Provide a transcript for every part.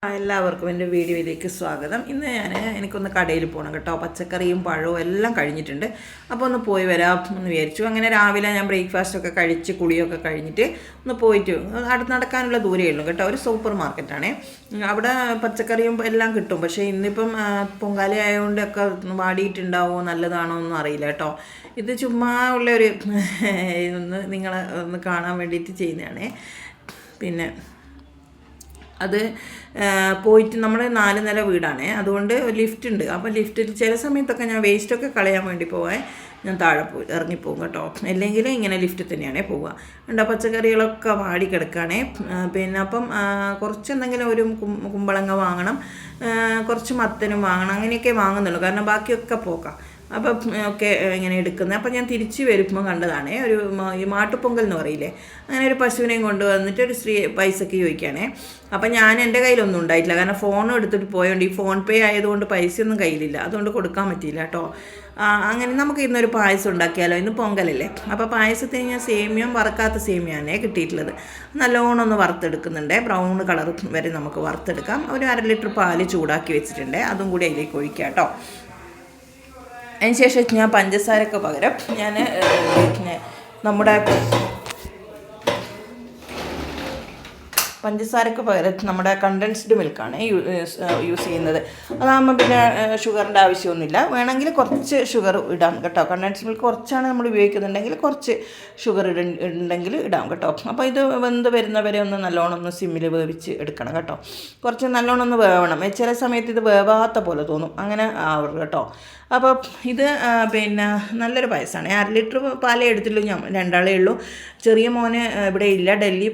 എല്ലാവർക്കും എൻ്റെ വീഡിയോയിലേക്ക് സ്വാഗതം. ഇന്ന് എനിക്കൊന്ന് കടയിൽ പോകണം കേട്ടോ. പച്ചക്കറിയും പഴവും എല്ലാം കഴിഞ്ഞിട്ടുണ്ട്. അപ്പോൾ ഒന്ന് പോയി വരാം എന്ന് വിചാരിച്ചു. അങ്ങനെ രാവിലെ ഞാൻ ബ്രേക്ക്ഫാസ്റ്റൊക്കെ കഴിച്ച് കുളിയൊക്കെ കഴിഞ്ഞിട്ട് ഒന്ന് പോയിട്ട് അടുത്ത് നടക്കാനുള്ള ദൂരമേ ഉള്ളൂ കേട്ടോ. ഒരു സൂപ്പർ മാർക്കറ്റാണ്. അവിടെ പച്ചക്കറിയും എല്ലാം കിട്ടും. പക്ഷേ ഇന്നിപ്പം പൊങ്കാല ആയതുകൊണ്ടൊക്കെ വാടിയിട്ടുണ്ടാവുമോ നല്ലതാണോ ഒന്നും അറിയില്ല കേട്ടോ. ഇത് ചുമ്മാ ഉള്ളൊരു നിങ്ങളെ ഒന്ന് കാണാൻ വേണ്ടിയിട്ട് ചെയ്യുന്നതാണേ. പിന്നെ അത് പോയിട്ട് നമ്മൾ 4 നില വീടാണ്, അതുകൊണ്ട് ലിഫ്റ്റ് ഉണ്ട്. അപ്പോൾ ലിഫ്റ്റിൽ ചില സമയത്തൊക്കെ ഞാൻ വേസ്റ്റൊക്കെ കളയാൻ വേണ്ടി പോകാൻ ഞാൻ താഴെ ഇറങ്ങിപ്പോകും കേട്ടോ. അല്ലെങ്കിൽ ഇങ്ങനെ ലിഫ്റ്റിൽ തന്നെയാണ് പോവുക. ഉണ്ടോ പച്ചക്കറികളൊക്കെ വാടി കിടക്കുകയാണേ. പിന്നെ അപ്പം കുറച്ച് എന്തെങ്കിലും ഒരു കുമ്പളങ്ങ വാങ്ങണം, കുറച്ച് മത്തനും വാങ്ങണം, അങ്ങനെയൊക്കെ വാങ്ങുന്നുള്ളൂ. കാരണം ബാക്കിയൊക്കെ പോക്കാം. അപ്പം ഒക്കെ ഇങ്ങനെ എടുക്കുന്നത്. അപ്പം ഞാൻ തിരിച്ച് വരുമ്പോൾ കണ്ടതാണേ, ഒരു ഈ മാട്ടുപൊങ്കൽ എന്ന് പറയില്ലേ, അങ്ങനെ ഒരു പശുവിനെയും കൊണ്ടുവന്നിട്ട് ഒരു സ്ത്രീ പൈസയ്ക്ക് ചോദിക്കുകയാണേ. അപ്പം ഞാൻ എൻ്റെ കയ്യിലൊന്നും ഉണ്ടായിട്ടില്ല, കാരണം ഫോണും എടുത്തിട്ട് പോയതുകൊണ്ട് ഈ ഫോൺ പേ ആയതുകൊണ്ട് പൈസയൊന്നും കയ്യിലില്ല, അതുകൊണ്ട് കൊടുക്കാൻ പറ്റിയില്ല കേട്ടോ. അങ്ങനെ നമുക്ക് ഇന്നൊരു പായസം ഉണ്ടാക്കിയാലോ, ഇന്ന് പൊങ്കലല്ലേ. അപ്പോൾ പായസത്തിന് ഞാൻ സേമിയം വറുക്കാത്ത സേമിയാണേ കിട്ടിയിട്ടുള്ളത്. നല്ലോണം ഒന്ന് വറുത്തെടുക്കുന്നുണ്ട്, ബ്രൗൺ കളർ വരെ നമുക്ക് വറുത്തെടുക്കാം. ഒരു 1/2 ലിറ്റർ പാല് ചൂടാക്കി വെച്ചിട്ടുണ്ട്, അതും കൂടി അതിലേക്ക് ഒഴിക്കാം കേട്ടോ. അതിന് ശേഷം ഞാൻ പഞ്ചസാരക്ക് പകരം ഞാൻ നമ്മുടെ കണ്ടൻസ്ഡ് മിൽക്കാണ് യൂസ് ചെയ്യുന്നത്. അതാകുമ്പോൾ പിന്നെ ഷുഗറിൻ്റെ ആവശ്യമൊന്നുമില്ല. വേണമെങ്കിൽ കുറച്ച് ഷുഗർ ഇടാം കേട്ടോ. കണ്ടൻസ്ഡ് മിൽക്ക് കുറച്ചാണ് നമ്മൾ ഉപയോഗിക്കുന്നുണ്ടെങ്കിൽ കുറച്ച് ഷുഗർ ഉണ്ടെങ്കിൽ ഇടാം കേട്ടോ. അപ്പോൾ ഇത് വെന്ത് വരുന്നവരെ ഒന്ന് നല്ലോണം ഒന്ന് സിമ്മിൽ വേവിച്ച് എടുക്കണം കേട്ടോ. കുറച്ച് നല്ലോണം ഒന്ന് വേവണം. ചില സമയത്ത് ഇത് വേവാത്ത പോലെ തോന്നും, അങ്ങനെ ആവരുത് കേട്ടോ. അപ്പോൾ ഇത് പിന്നെ നല്ലൊരു പായസമാണ്. 1/2 ലിറ്റർ പാലേ എടുത്തുള്ളൂ, ഞാൻ 2 ആളേ ഉള്ളൂ. ചെറിയ മോന് ഇവിടെ ഇല്ല, ഡൽഹി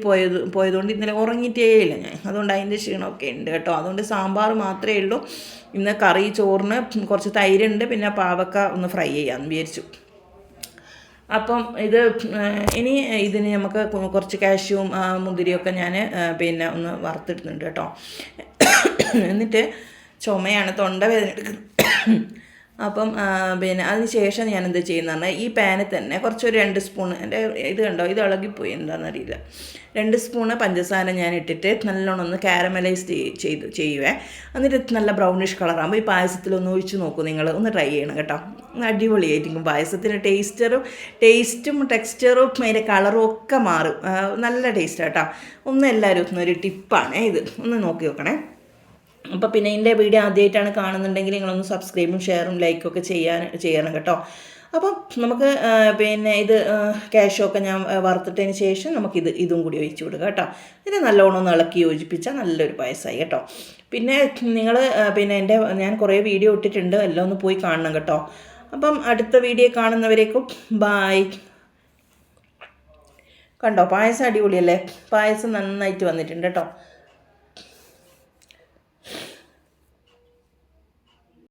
പോയതുകൊണ്ട് ഇന്നലെ ഉറങ്ങിയിട്ടേ ഇല്ല ഞാൻ, അതുകൊണ്ട് അതിൻ്റെ ക്ഷീണമൊക്കെ ഉണ്ട് കേട്ടോ. അതുകൊണ്ട് സാമ്പാർ മാത്രമേ ഉള്ളൂ ഇന്ന്. കറി ചോറിന് കുറച്ച് തൈരുണ്ട്, പിന്നെ പാവക്ക ഒന്ന് ഫ്രൈ ചെയ്യാമെന്ന് വിചാരിച്ചു. അപ്പം ഇനി ഇതിന് നമുക്ക് കുറച്ച് കാഷ്യൂവും മുന്തിരിയൊക്കെ ഞാൻ പിന്നെ ഒന്ന് വറുത്തിടുന്നുണ്ട് കേട്ടോ. എന്നിട്ട് ചുമയാണ്, തൊണ്ടവേദന എടുക്കുന്നത്. അപ്പം പിന്നെ അതിന് ശേഷം ഞാൻ എന്ത് ചെയ്യുന്ന പറഞ്ഞാൽ ഈ പാനിൽ തന്നെ കുറച്ചൊരു 2 സ്പൂൺ, എൻ്റെ ഇത് കണ്ടോ, ഇത് ഇളകിപ്പോയി എന്താണെന്നറിയില്ല, 2 സ്പൂണ് പഞ്ചസാര ഞാൻ ഇട്ടിട്ട് നല്ലോണം ഒന്ന് കാരമലൈസ് ചെയ്യുവേ. എന്നിട്ട് നല്ല ബ്രൗണിഷ് കളറാകുമ്പോൾ ഈ പായസത്തിലൊന്ന് ഒഴിച്ച് നോക്കൂ, നിങ്ങൾ ഒന്ന് ട്രൈ ചെയ്യണം കേട്ടോ. അടിപൊളിയായിരിക്കും പായസത്തിന്. ടേസ്റ്റും ടെക്സ്ചറും അതിൻ്റെ കളറും ഒക്കെ മാറും, നല്ല ടേസ്റ്റ് കേട്ടോ. ഒന്ന് എല്ലാവരും ഒരു ടിപ്പാണ് ഇത്, ഒന്ന് നോക്കി നോക്കണേ. അപ്പോൾ പിന്നെ എൻ്റെ വീഡിയോ ആദ്യമായിട്ടാണ് കാണുന്നുണ്ടെങ്കിൽ നിങ്ങളൊന്ന് സബ്സ്ക്രൈബും ഷെയറും ലൈക്കും ഒക്കെ ചെയ്യണം കേട്ടോ. അപ്പം നമുക്ക് പിന്നെ ഇത് കാഷ്യൊക്കെ ഞാൻ വറുത്തിട്ടതിന് ശേഷം ഇതും കൂടി ഒഴിച്ചു വിടുക കേട്ടോ. ഇത് നല്ലോണം ഒന്ന് ഇളക്കി യോജിപ്പിച്ചാൽ നല്ലൊരു പായസമായി കേട്ടോ. പിന്നെ നിങ്ങൾ പിന്നെ ഞാൻ കുറേ വീഡിയോ ഇട്ടിട്ടുണ്ട്, എല്ലാം ഒന്ന് പോയി കാണണം കേട്ടോ. അപ്പം അടുത്ത വീഡിയോ കാണുന്നവരേക്കും ബായ്. കണ്ടോ പായസം അടിപൊളിയല്ലേ, പായസം നന്നായിട്ട് വന്നിട്ടുണ്ട് കേട്ടോ.